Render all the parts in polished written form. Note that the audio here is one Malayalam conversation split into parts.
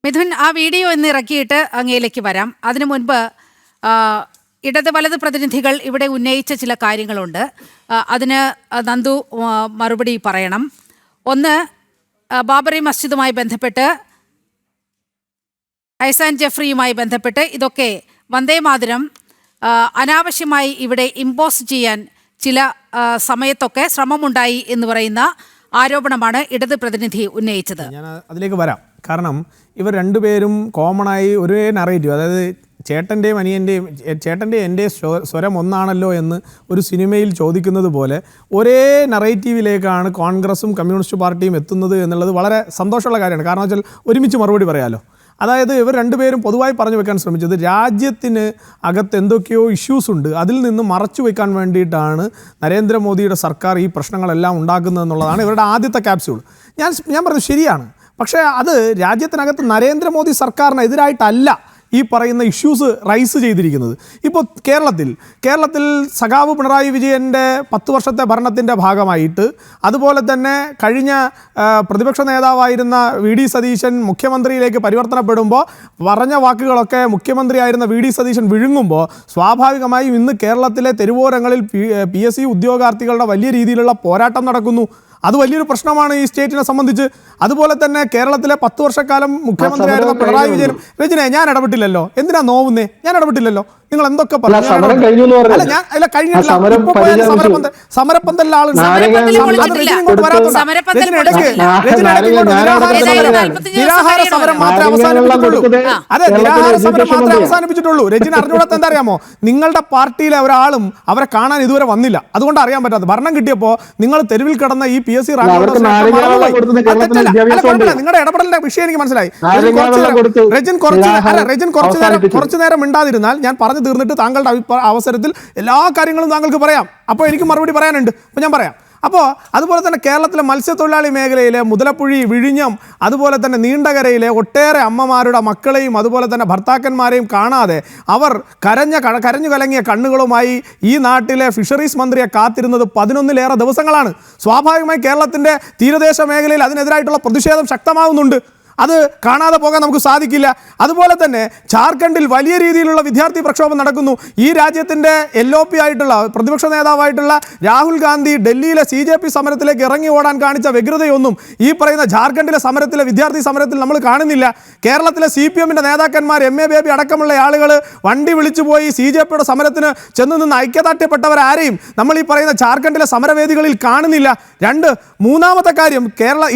മിഥുൻ, ആ വീഡിയോ ഒന്ന് ഇറക്കിയിട്ട് അങ്ങയിലേക്ക് വരാം. അതിനു മുൻപ് ഇടത് വലത് പ്രതിനിധികൾ ഇവിടെ ഉന്നയിച്ച ചില കാര്യങ്ങളുണ്ട്. അതിന് നന്ദു മറുപടി പറയണം. ഒന്ന്, ബാബറി മസ്ജിദുമായി ബന്ധപ്പെട്ട്, ഹൈസാൻ ജെഫ്രിയുമായി ബന്ധപ്പെട്ട് ഇതൊക്കെ വന്ദേമാതരം അനാവശ്യമായി ഇവിടെ ഇമ്പോസ് ചെയ്യാൻ ചില സമയത്തൊക്കെ ശ്രമമുണ്ടായി എന്ന് പറയുന്ന ആരോപണമാണ് ഇടത് പ്രതിനിധി ഉന്നയിച്ചത്. ഞാൻ അതിലേക്ക് വരാം. കാരണം ഇവർ രണ്ടുപേരും കോമണായി ഒരേ നറേറ്റീവ്, അതായത് ചേട്ടൻ്റെയും അനിയൻ്റെയും എൻ്റെ സ്വരം ഒന്നാണല്ലോ എന്ന് ഒരു സിനിമയിൽ ചോദിക്കുന്നത് പോലെ ഒരേ നറേറ്റീവിലേക്കാണ് കോൺഗ്രസും കമ്മ്യൂണിസ്റ്റ് പാർട്ടിയും എത്തുന്നത് എന്നുള്ളത് വളരെ സന്തോഷമുള്ള കാര്യമാണ്. കാരണം വെച്ചാൽ ഒരുമിച്ച് മറുപടി പറയാമല്ലോ. അതായത് ഇവർ രണ്ടുപേരും പൊതുവായി പറഞ്ഞു വെക്കാൻ ശ്രമിച്ചത് രാജ്യത്തിന് അകത്ത് എന്തൊക്കെയോ ഇഷ്യൂസ് ഉണ്ട്, അതിൽ നിന്ന് മറച്ചു വയ്ക്കാൻ വേണ്ടിയിട്ടാണ് നരേന്ദ്രമോദിയുടെ സർക്കാർ ഈ പ്രശ്നങ്ങളെല്ലാം ഉണ്ടാക്കുന്നതെന്നുള്ളതാണ് ഇവരുടെ ആദ്യത്തെ ക്യാപ്സ്യൂൾ. ഞാൻ പറഞ്ഞു ശരിയാണ്. പക്ഷേ അത് രാജ്യത്തിനകത്ത് നരേന്ദ്രമോദി സർക്കാരിനെതിരായിട്ടല്ല ഈ പറയുന്ന ഇഷ്യൂസ് റൈസ് ചെയ്തിരിക്കുന്നത്. ഇപ്പോൾ കേരളത്തിൽ സഖാവ് പിണറായി വിജയൻ്റെ 10 വർഷത്തെ ഭരണത്തിൻ്റെ ഭാഗമായിട്ട്, അതുപോലെ തന്നെ കഴിഞ്ഞ പ്രതിപക്ഷ നേതാവായിരുന്ന വി ഡി സതീശൻ മുഖ്യമന്ത്രിയിലേക്ക് പരിവർത്തനപ്പെടുമ്പോൾ പറഞ്ഞ വാക്കുകളൊക്കെ മുഖ്യമന്ത്രിയായിരുന്ന വി ഡി സതീശൻ വിഴുങ്ങുമ്പോൾ സ്വാഭാവികമായും ഇന്ന് കേരളത്തിലെ തെരുവോരങ്ങളിൽ PSC ഉദ്യോഗാർത്ഥികളുടെ വലിയ രീതിയിലുള്ള പോരാട്ടം നടക്കുന്നു. അത് വലിയൊരു പ്രശ്നമാണ് ഈ സ്റ്റേറ്റിനെ സംബന്ധിച്ച്. അതുപോലെ തന്നെ കേരളത്തിലെ 10 വർഷക്കാലം മുഖ്യമന്ത്രിയായിരുന്ന പിണറായി വിജയനും, രജനെ ഞാൻ ഇടപെട്ടില്ലല്ലോ, എന്തിനാ നോവുന്നേ? ഞാൻ ഇടപെട്ടില്ലല്ലോ. നിങ്ങൾ എന്തൊക്കെ സമരപ്പന്തലിലെ ആള് നിരാഹാര സമരം മാത്രമേ അവസാനിപ്പിച്ചിട്ടുള്ളൂ. രജന അറിഞ്ഞൂടാത്ത എന്താ അറിയാമോ? നിങ്ങളുടെ പാർട്ടിയിലെ ഒരാളും അവരെ കാണാൻ ഇതുവരെ വന്നില്ല. അതുകൊണ്ട് അറിയാൻ പറ്റാത്ത ഭരണം കിട്ടിയപ്പോ നിങ്ങൾ തെരുവിൽ കിടന്ന ഈ PSC നിങ്ങളുടെ ഇടപെടലിന്റെ വിഷയം എനിക്ക് മനസ്സിലായി. രജൻ കുറച്ചു നേരം മിണ്ടാതിരുന്നാൽ ഞാൻ പറഞ്ഞു തീർന്നിട്ട് താങ്കളുടെ അവസരത്തിൽ എല്ലാ കാര്യങ്ങളും താങ്കൾക്ക് പറയാം. അപ്പോൾ എനിക്ക് മറുപടി പറയാനുണ്ട്. അപ്പോൾ ഞാൻ പറയാം. അപ്പോൾ അതുപോലെ തന്നെ കേരളത്തിലെ മത്സ്യത്തൊഴിലാളി മേഖലയിലെ മുതലപ്പുഴി, വിഴിഞ്ഞം, അതുപോലെ തന്നെ നീണ്ടകരയിലെ ഒട്ടേറെ അമ്മമാരുടെ മക്കളെയും അതുപോലെ തന്നെ ഭർത്താക്കന്മാരെയും കാണാതെ അവർ കരഞ്ഞു കലങ്ങിയ കണ്ണുകളുമായി ഈ നാട്ടിലെ ഫിഷറീസ് മന്ത്രിയെ കാത്തിരുന്നത് 11-ലേറെ ദിവസങ്ങളാണ്. സ്വാഭാവികമായി കേരളത്തിൻ്റെ തീരദേശ മേഖലയിൽ അതിനെതിരായിട്ടുള്ള പ്രതിഷേധം ശക്തമാവുന്നുണ്ട്. അത് കാണാതെ പോകാൻ നമുക്ക് സാധിക്കില്ല. അതുപോലെ തന്നെ ജാർഖണ്ഡിൽ വലിയ രീതിയിലുള്ള വിദ്യാർത്ഥി പ്രക്ഷോഭം നടക്കുന്നു. ഈ രാജ്യത്തിൻ്റെ LOP ആയിട്ടുള്ള പ്രതിപക്ഷ നേതാവായിട്ടുള്ള രാഹുൽ ഗാന്ധി ഡൽഹിയിലെ CJP സമരത്തിലേക്ക് ഇറങ്ങി ഓടാൻ കാണിച്ച വ്യഗ്രതയൊന്നും ഈ പറയുന്ന ജാർഖണ്ഡിലെ വിദ്യാർത്ഥി സമരത്തിൽ നമ്മൾ കാണുന്നില്ല. കേരളത്തിലെ CPMൻ്റെ നേതാക്കന്മാർ, MA ബേബി അടക്കമുള്ള ആളുകൾ വണ്ടി വിളിച്ചു പോയി CJPയുടെ സമരത്തിന് ചെന്ന് നിന്ന് ഐക്യദാർഢ്യപ്പെട്ടവരാരെയും നമ്മൾ ഈ പറയുന്ന ജാർഖണ്ഡിലെ സമരവേദികളിൽ കാണുന്നില്ല. മൂന്നാമത്തെ കാര്യം,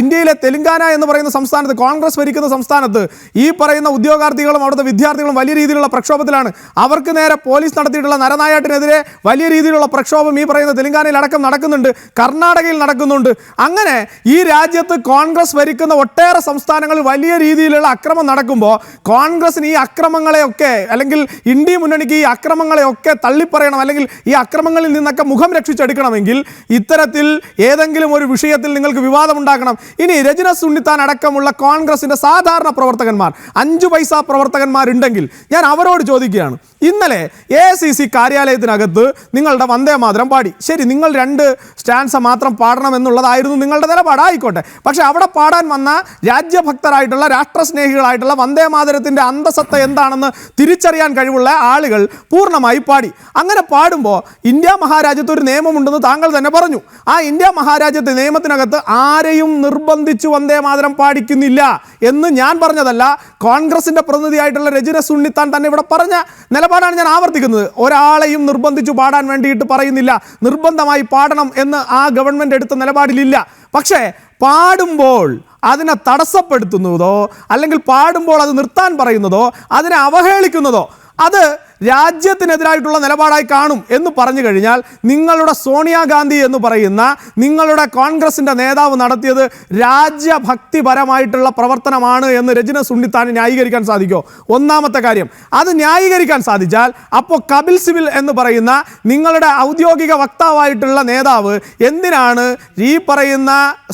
ഇന്ത്യയിലെ തെലങ്കാന എന്ന് പറയുന്ന സംസ്ഥാനത്ത്, കോൺഗ്രസ് ഭരിക്കുന്ന സംസ്ഥാനത്ത് ഈ പറയുന്ന ഉദ്യോഗാർത്ഥികളും അവിടുത്തെ വിദ്യാർത്ഥികളും വലിയ രീതിയിലുള്ള പ്രക്ഷോഭത്തിലാണ്. അവർക്ക് നേരെ പോലീസ് നടത്തിയിട്ടുള്ള നരനായാട്ടിനെതിരെ വലിയ രീതിയിലുള്ള പ്രക്ഷോഭം ഈ പറയുന്ന തെലങ്കാനയിൽ അടക്കം നടക്കുന്നുണ്ട്, കർണാടകയിൽ നടക്കുന്നുണ്ട്. അങ്ങനെ ഈ രാജ്യത്ത് കോൺഗ്രസ് ഭരിക്കുന്ന ഒട്ടേറെ സംസ്ഥാനങ്ങളിൽ വലിയ രീതിയിലുള്ള അക്രമം നടക്കുമ്പോൾ കോൺഗ്രസിന് ഈ അക്രമങ്ങളെയൊക്കെ, അല്ലെങ്കിൽ ഇന്ത്യ മുന്നണിക്ക് ഈ അക്രമങ്ങളെയൊക്കെ തള്ളിപ്പറയണം, അല്ലെങ്കിൽ ഈ അക്രമങ്ങളിൽ നിന്നൊക്കെ മുഖം രക്ഷിച്ചെടുക്കണമെങ്കിൽ ഇത്തരത്തിൽ ഏതെങ്കിലും ഒരു വിഷയത്തിൽ നിങ്ങൾക്ക് വിവാദമുണ്ടാക്കണം. ഇനി രജന സുന്നിത്താൻ അടക്കമുള്ള കോൺഗ്രസിന്റെ സാധാരണ പ്രവർത്തകന്മാർ, 5 പൈസ പ്രവർത്തകന്മാരുണ്ടെങ്കിൽ ഞാൻ അവരോട് ചോദിക്കുകയാണ്, ഇന്നലെ AICC കാര്യാലയത്തിനകത്ത് നിങ്ങളുടെ വന്ദേമാതരം പാടി. ശരി, നിങ്ങൾ 2 സ്റ്റാൻസ മാത്രം പാടണം എന്നുള്ളതായിരുന്നു നിങ്ങളുടെ നിലപാടായിക്കോട്ടെ. പക്ഷെ അവിടെ പാടാൻ വന്ന രാജ്യഭക്തരായിട്ടുള്ള, രാഷ്ട്രസ്നേഹികളായിട്ടുള്ള, വന്ദേമാതരത്തിൻ്റെ അന്തസത്ത എന്താണെന്ന് തിരിച്ചറിയാൻ കഴിവുള്ള ആളുകൾ പൂർണ്ണമായി പാടി. അങ്ങനെ പാടുമ്പോൾ ഇന്ത്യ മഹാരാജ്യത്ത് ഒരു നിയമമുണ്ടെന്ന് താങ്കൾ തന്നെ പറഞ്ഞു. ആ ഇന്ത്യ മഹാരാജ്യത്തെ നിയമത്തിനകത്ത് ആരെയും നിർബന്ധിച്ച് വന്ദേമാതരം പാടിക്കുന്നില്ല എന്ന് ഞാൻ പറഞ്ഞതല്ല, കോൺഗ്രസിൻ്റെ പ്രതിനിധിയായിട്ടുള്ള രജന സുന്നിത്താൻ തന്നെ ഇവിടെ പറഞ്ഞ നിലപാടാണ് ഞാൻ ആവർത്തിക്കുന്നത്. ഒരാളെയും നിർബന്ധിച്ചു പാടാൻ വേണ്ടിയിട്ട് പറയുന്നില്ല, നിർബന്ധമായി പാടണം എന്ന് ആ ഗവൺമെൻറ് എടുത്ത നിലപാടിലില്ല. പക്ഷേ പാടുമ്പോൾ അതിനെ തടസ്സപ്പെടുത്തുന്നതോ, അല്ലെങ്കിൽ പാടുമ്പോൾ അത് നിർത്താൻ പറയുന്നതോ, അതിനെ അവഹേളിക്കുന്നതോ അത് രാജ്യത്തിനെതിരായിട്ടുള്ള നിലപാടായി കാണും എന്ന് പറഞ്ഞു കഴിഞ്ഞാൽ നിങ്ങളുടെ സോണിയാഗാന്ധി എന്ന് പറയുന്ന നിങ്ങളുടെ കോൺഗ്രസിൻ്റെ നേതാവ് നടത്തിയത് രാജ്യഭക്തിപരമായിട്ടുള്ള പ്രവർത്തനമാണ് എന്ന് രജന സുന്നിത്താന് ന്യായീകരിക്കാൻ സാധിക്കുമോ? ഒന്നാമത്തെ കാര്യം, അത് ന്യായീകരിക്കാൻ സാധിച്ചാൽ അപ്പോൾ കപിൽ സിബൽ എന്ന് പറയുന്ന നിങ്ങളുടെ ഔദ്യോഗിക വക്താവായിട്ടുള്ള നേതാവ് എന്തിനാണ് ഈ പറയുന്ന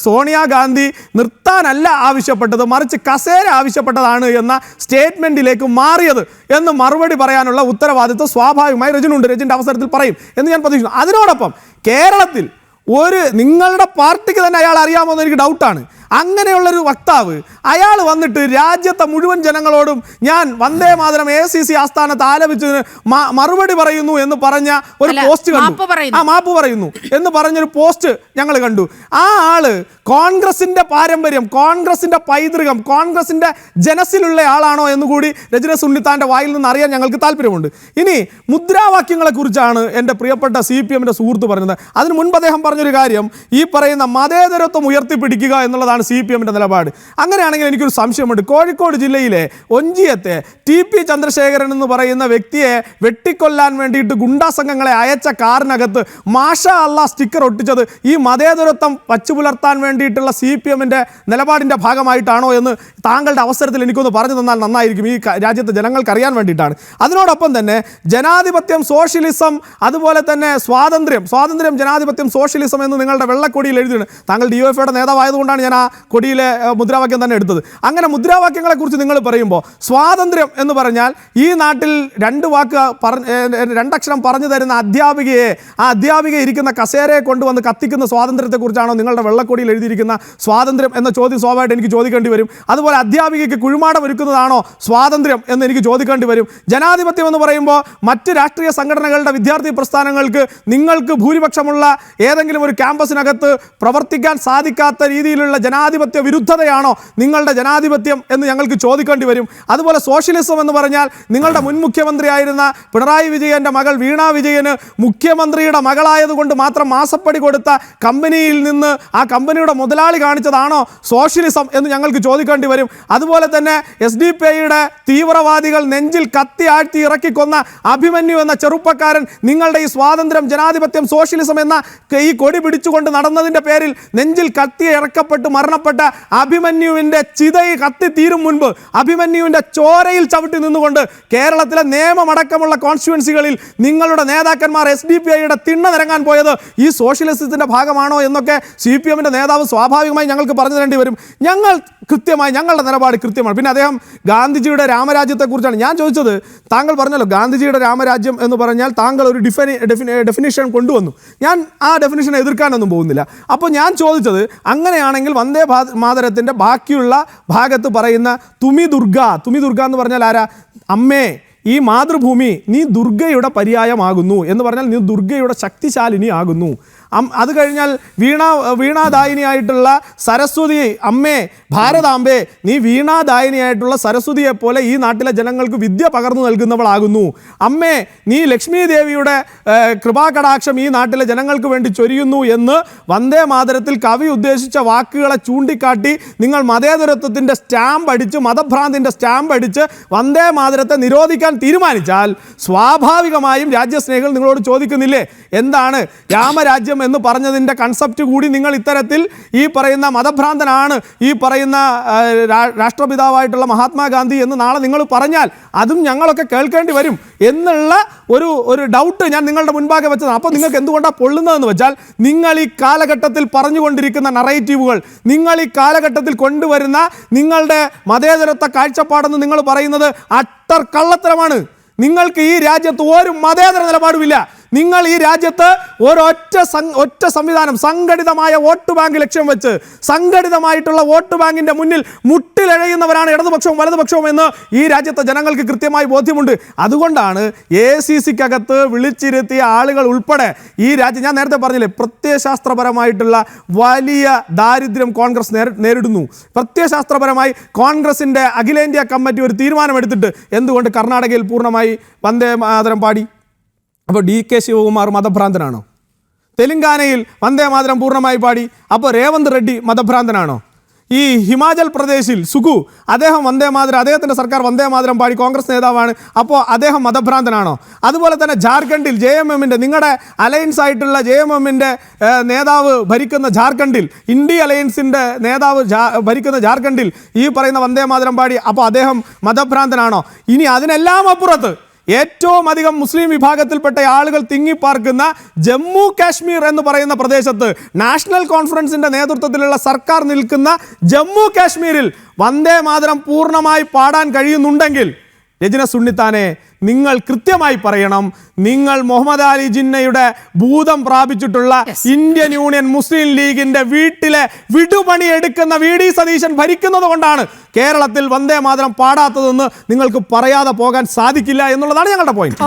സോണിയാഗാന്ധി നിർത്താനല്ല ആവശ്യപ്പെട്ടത്, മറിച്ച് കസേര ആവശ്യപ്പെട്ടതാണ് എന്ന സ്റ്റേറ്റ്മെൻറ്റിലേക്ക് മാറിയത് എന്ന് മറുപടി പറയാനുള്ള ഉത്തരവാദിത്വം സ്വാഭാവികമായി രജനുണ്ട്. രജൻ്റെ അവസരത്തിൽ പറയും എന്ന് ഞാൻ പ്രതീക്ഷിക്കുന്നു. അതിനോടൊപ്പം കേരളത്തിൽ നിങ്ങളുടെ പാർട്ടിക്ക് തന്നെ അയാൾ അറിയാമോ എന്ന് എനിക്ക് ഡൗട്ടാണ്. അങ്ങനെയുള്ളൊരു വക്താവ് അയാൾ വന്നിട്ട് രാജ്യത്തെ മുഴുവൻ ജനങ്ങളോടും ഞാൻ വന്ദേ മാതരം ACC ആസ്ഥാനത്ത് ആലപിച്ചതിന് മറുപടി പറയുന്നു എന്ന് പറഞ്ഞ ഒരു പോസ്റ്റ് കണ്ടു. മാപ്പ് പറയുന്നു എന്ന് പറഞ്ഞൊരു പോസ്റ്റ് ഞങ്ങൾ കണ്ടു. ആ ആള് കോൺഗ്രസിന്റെ പാരമ്പര്യം, കോൺഗ്രസിന്റെ പൈതൃകം, കോൺഗ്രസിന്റെ ജനസിലുള്ള ആളാണോ എന്ന് കൂടി രജന സുന്നിത്താന്റെ വായിൽ നിന്ന് അറിയാൻ ഞങ്ങൾക്ക് താല്പര്യമുണ്ട്. ഇനി മുദ്രാവാക്യങ്ങളെ കുറിച്ചാണ് എൻ്റെ പ്രിയപ്പെട്ട CPM-ന്റെ സുഹൃത്ത് പറഞ്ഞത്. അതിന് മുൻപ് അദ്ദേഹം പറഞ്ഞൊരു കാര്യം, ഈ പറയുന്ന മതേതരത്വം ഉയർത്തിപ്പിടിക്കുക എന്നുള്ളതാണ് CPM-ന്റെ നിലപാട്. അങ്ങനെയാണെങ്കിൽ എനിക്കൊരു സംശയമുണ്ട്. കോഴിക്കോട് ജില്ലയിലെ ഒഞ്ചിയത്തെ TP ചന്ദ്രശേഖരൻ എന്ന് പറയുന്ന വ്യക്തിയെ വെട്ടിക്കൊല്ലാൻ വേണ്ടിയിട്ട് ഗുണ്ടാ സംഘങ്ങളെ അയച്ച കാറിനകത്ത് മാഷാ അല്ലാ സ്റ്റിക്കർ ഒട്ടിച്ചത് ഈ മതേതരത്വം വച്ചുപുലർത്താൻ വേണ്ടിയിട്ടുള്ള CPM-ന്റെ നിലപാടിൻ്റെ ഭാഗമായിട്ടാണോ എന്ന് താങ്കളുടെ അവസരത്തിൽ എനിക്കൊന്ന് പറഞ്ഞു തന്നാൽ നന്നായിരിക്കും. ഈ രാജ്യത്തെ ജനങ്ങൾക്ക് അറിയാൻ വേണ്ടിയിട്ടാണ്. അതിനോടൊപ്പം തന്നെ ജനാധിപത്യം, സോഷ്യലിസം, അതുപോലെ തന്നെ സ്വാതന്ത്ര്യം, ജനാധിപത്യം, സോഷ്യലിസം എന്ന് നിങ്ങളുടെ വെള്ളക്കൊടിയിൽ എഴുതിയിട്ടുണ്ട്. താങ്കൾ DYFയുടെ നേതാവായതുകൊണ്ടാണ് ഞാൻ ആ കൊടിയിലെ മുദ്രാവാക്യം തന്നെ എടുത്തത്. അങ്ങനെ മുദ്രാവാക്യങ്ങളെ കുറിച്ച് നിങ്ങൾ പറയുമ്പോൾ സ്വാതന്ത്ര്യം എന്ന് പറഞ്ഞാൽ ഈ നാട്ടിൽ രണ്ടക്ഷരം പറഞ്ഞു തരുന്ന അധ്യാപികയെ, ആ അധ്യാപിക ഇരിക്കുന്ന കസേരയെ കൊണ്ടുവന്ന് കത്തിക്കുന്ന സ്വാതന്ത്ര്യത്തെക്കുറിച്ചാണോ നിങ്ങളുടെ വെള്ളക്കൊടിയിൽ എഴുതിയിരിക്കുന്ന സ്വാതന്ത്ര്യം എന്ന ചോദ്യം സ്വാഭാവികമായിട്ട് എനിക്ക് ചോദിക്കേണ്ടി വരും. അതുപോലെ അധ്യാപികയ്ക്ക് കുഴിമാടം ഒരുക്കുന്നതാണോ സ്വാതന്ത്ര്യം എന്ന് എനിക്ക് ചോദിക്കേണ്ടി വരും. ജനാധിപത്യം എന്ന് പറയുമ്പോൾ മറ്റ് രാഷ്ട്രീയ സംഘടനകളുടെ വിദ്യാർത്ഥി പ്രസ്ഥാനങ്ങൾക്ക് നിങ്ങൾക്ക് ഭൂരിപക്ഷമുള്ള ഏതെങ്കിലും ഒരു ക്യാമ്പസിനകത്ത് പ്രവർത്തിക്കാൻ സാധിക്കാത്ത രീതിയിലുള്ള ജനാധിപത്യ വിരുദ്ധതയാണോ നിങ്ങളുടെ ജനാധിപത്യം എന്ന് ഞങ്ങൾക്ക് ചോദിക്കേണ്ടി വരും. അതുപോലെ സോഷ്യലിസം എന്ന് പറഞ്ഞാൽ നിങ്ങളുടെ മുൻ മുഖ്യമന്ത്രിയായിരുന്ന പിണറായി വിജയൻ്റെ മകൾ വീണ വിജയന് മുഖ്യമന്ത്രിയുടെ മകളായതുകൊണ്ട് മാത്രം മാസപ്പടി കൊടുത്ത കമ്പനിയിൽ നിന്ന് ആ കമ്പനിയുടെ മുതലാളി കാണിച്ചതാണോ സോഷ്യലിസം എന്ന് ഞങ്ങൾക്ക് ചോദിക്കേണ്ടി വരും. അതുപോലെ തന്നെ SDPIയുടെ തീവ്രവാദികൾ നെഞ്ചിൽ കത്തി ആഴ്ത്തി ഇറക്കിക്കൊന്ന അഭിമന്യു എന്ന ചെറുപ്പക്കാരൻ നിങ്ങളുടെ ഈ സ്വാതന്ത്ര്യം, ജനാധിപത്യം, സോഷ്യലിസം എന്ന ഈ കൊടി പിടിച്ചുകൊണ്ട് നടന്നതിൻ്റെ പേരിൽ നെഞ്ചിൽ കത്തി ഇറക്കപ്പെട്ട് മരണപ്പെട്ട അഭിമന്യുവിൻ്റെ ചിതയിൽ കത്തി തീരും മുൻപ് അഭിമന്യുവിൻ്റെ ചോരയിൽ ചവിട്ടി നിന്നുകൊണ്ട് കേരളത്തിലെ നിയമമടക്കമുള്ള കോൺസ്റ്റിറ്റ്യുവൻസികളിൽ നിങ്ങളുടെ നേതാക്കന്മാർ SDPIയുടെ തിണ്ണ നിരങ്ങാൻ പോയത് ഈ സോഷ്യലിസത്തിൻ്റെ ഭാഗമാണോ എന്നൊക്കെ CPM-ന്റെ നേതാവ് സ്വാഭാവികമായി ഞങ്ങൾക്ക് പറഞ്ഞു തരേണ്ടി വരും. ഞങ്ങൾ കൃത്യമായി ഞങ്ങളുടെ നിലപാട് കൃത്യമാണ്. പിന്നെ അദ്ദേഹം ഗാന്ധിജിയുടെ രാമരാജ്യത്തെക്കുറിച്ചാണ് ഞാൻ ചോദിച്ചത്. താങ്കൾ പറഞ്ഞല്ലോ ഗാന്ധിജിയുടെ രാമരാജ്യം എന്ന് പറഞ്ഞാൽ താങ്കൾ ഒരു ഡെഫിനിഷൻ കൊണ്ടുവന്നു. ഞാൻ ആ ഡെഫിനിഷൻ എതിർക്കാനൊന്നും പോകുന്നില്ല. അപ്പോൾ ഞാൻ ചോദിച്ചത്, അങ്ങനെയാണെങ്കിൽ വന്ദേ മാതരത്തിൻ്റെ ബാക്കിയുള്ള ഭാഗത്ത് പറയുന്ന തുമി ദുർഗ എന്ന് പറഞ്ഞാൽ ആരാ? അമ്മേ, ഈ മാതൃഭൂമി നീ ദുർഗയുടെ പര്യായമാകുന്നു എന്ന് പറഞ്ഞാൽ നീ ദുർഗയുടെ ശക്തിശാലിനി ആകുന്നു. അത് കഴിഞ്ഞാൽ വീണാദായിനിയായിട്ടുള്ള സരസ്വതി, അമ്മേ ഭാരതാംബേ, നീ വീണാദായിനിയായിട്ടുള്ള സരസ്വതിയെ പോലെ ഈ നാട്ടിലെ ജനങ്ങൾക്ക് വിദ്യ പകർന്നു നൽകുന്നവളാകുന്നു. അമ്മേ, നീ ലക്ഷ്മി ദേവിയുടെ കൃപാകടാക്ഷം ഈ നാട്ടിലെ ജനങ്ങൾക്ക് വേണ്ടി ചൊരിയുന്നു എന്ന് വന്ദേ മാതരത്തിൽ കവി ഉദ്ദേശിച്ച വാക്കുകളെ ചൂണ്ടിക്കാട്ടി നിങ്ങൾ മതേതരത്വത്തിൻ്റെ സ്റ്റാമ്പ് അടിച്ച്, മതഭ്രാന്തിൻ്റെ സ്റ്റാമ്പ് അടിച്ച് വന്ദേ മാതരത്തെ നിരോധിക്കാൻ തീരുമാനിച്ചാൽ സ്വാഭാവികമായും രാജ്യസ്നേഹികൾ നിങ്ങളോട് ചോദിക്കുന്നില്ലേ, എന്താണ് രാമരാജ്യം എന്ന് പറഞ്ഞതിൻ്റെ കൺസെപ്റ്റ് കൂടി നിങ്ങൾ ഇത്തരത്തിൽ ഈ പറയുന്ന മതഭ്രാന്തനാണ് ഈ പറയുന്ന രാഷ്ട്രപിതാവായിട്ടുള്ള മഹാത്മാഗാന്ധി എന്ന് നാളെ നിങ്ങൾ പറഞ്ഞാൽ അതും ഞങ്ങളൊക്കെ കേൾക്കേണ്ടി വരും എന്നുള്ള ഒരു ഡൗട്ട് ഞാൻ നിങ്ങളുടെ മുൻപാകെ വെച്ചതാണ്. അപ്പോൾ നിങ്ങൾക്ക് എന്തുകൊണ്ടാണ് പൊള്ളുന്നതെന്ന് വെച്ചാൽ, നിങ്ങൾ ഈ കാലഘട്ടത്തിൽ പറഞ്ഞുകൊണ്ടിരിക്കുന്ന നറേറ്റീവുകൾ, നിങ്ങൾ ഈ കാലഘട്ടത്തിൽ കൊണ്ടുവരുന്ന നിങ്ങളുടെ മതേതരത്വ കാഴ്ചപ്പാടെന്ന് നിങ്ങൾ പറയുന്നത് അട്ടർ കള്ളത്തരമാണ്. നിങ്ങൾക്ക് ഈ രാജ്യത്ത് ഒരു മതേതര നിലപാടുമില്ല. നിങ്ങൾ ഈ രാജ്യത്ത് ഒറ്റ സംവിധാനം, സംഘടിതമായ വോട്ട് ബാങ്ക് ലക്ഷ്യം വെച്ച് സംഘടിതമായിട്ടുള്ള വോട്ട് ബാങ്കിൻ്റെ മുന്നിൽ മുട്ടിലെഴയുന്നവരാണ് ഇടതുപക്ഷവും വലതുപക്ഷവും എന്ന് ഈ രാജ്യത്തെ ജനങ്ങൾക്ക് കൃത്യമായി ബോധ്യമുണ്ട്. അതുകൊണ്ടാണ് ACC-ക്കകത്ത് വിളിച്ചിരുത്തിയ ആളുകൾ ഉൾപ്പെടെ ഈ രാജ്യം, ഞാൻ നേരത്തെ പറഞ്ഞില്ലേ, പ്രത്യയശാസ്ത്രപരമായിട്ടുള്ള വലിയ ദാരിദ്ര്യം കോൺഗ്രസ് നേരിടുന്നു. പ്രത്യയശാസ്ത്രപരമായി കോൺഗ്രസിൻ്റെ അഖിലേന്ത്യാ കമ്മിറ്റി ഒരു തീരുമാനമെടുത്തിട്ട് എന്തുകൊണ്ട് കർണാടകയിൽ പൂർണ്ണമായി വന്ദേ മാതരം പാടി? അപ്പോൾ DK ശിവകുമാർ മതഭ്രാന്തനാണോ? തെലങ്കാനയിൽ വന്ദേ മാതരം പൂർണ്ണമായി പാടി, അപ്പോൾ രേവന്ത് റെഡ്ഡി മതഭ്രാന്തനാണോ? ഈ ഹിമാചൽ പ്രദേശിൽ സുഖു, അദ്ദേഹത്തിൻ്റെ സർക്കാർ വന്ദേ മാതരം പാടി, കോൺഗ്രസ് നേതാവാണ്, അപ്പോൾ അദ്ദേഹം മതഭ്രാന്തനാണോ? അതുപോലെ തന്നെ ജാർഖണ്ഡിൽ JMM-ന്റെ, നിങ്ങളുടെ അലയൻസ് ആയിട്ടുള്ള JMM-ന്റെ നേതാവ് ഭരിക്കുന്ന ജാർഖണ്ഡിൽ, ഇന്ത്യ അലയൻസിൻ്റെ നേതാവ് ഭരിക്കുന്ന ജാർഖണ്ഡിൽ ഈ പറയുന്ന വന്ദേ മാതരം പാടി, അപ്പോൾ അദ്ദേഹം മതഭ്രാന്തനാണോ? ഇനി അതിനെല്ലാം അപ്പുറത്ത് ഏറ്റവും അധികം മുസ്ലിം വിഭാഗത്തിൽപ്പെട്ട ആളുകൾ തിങ്ങിപ്പാർക്കുന്ന ജമ്മു കാശ്മീർ എന്ന് പറയുന്ന പ്രദേശത്ത് നാഷണൽ കോൺഫറൻസിൻ്റെ നേതൃത്വത്തിലുള്ള സർക്കാർ നിൽക്കുന്ന ജമ്മു കാശ്മീരിൽ വന്ദേ മാതരം പൂർണ്ണമായി പാടാൻ കഴിയുന്നുണ്ടെങ്കിൽ രജന സുണ്ണിത്താനെ, നിങ്ങൾ കൃത്യമായി പറയണം, നിങ്ങൾ മുഹമ്മദ് അലി ജിന്നയുടെ ഭൂതം പ്രാപിച്ചിട്ടുള്ള ഇന്ത്യൻ യൂണിയൻ മുസ്ലിം ലീഗിന്റെ വീട്ടിലെ വിടുപണി എടുക്കുന്ന വി.ഡി. സതീശൻ ഭരിക്കുന്നത് കൊണ്ടാണ് കേരളത്തിൽ വന്ദേ മാതരം പാടാത്തതെന്ന് നിങ്ങൾക്ക് പറയാതെ പോകാൻ സാധിക്കില്ല എന്നുള്ളതാണ് ഞങ്ങളുടെ പോയിന്റ്.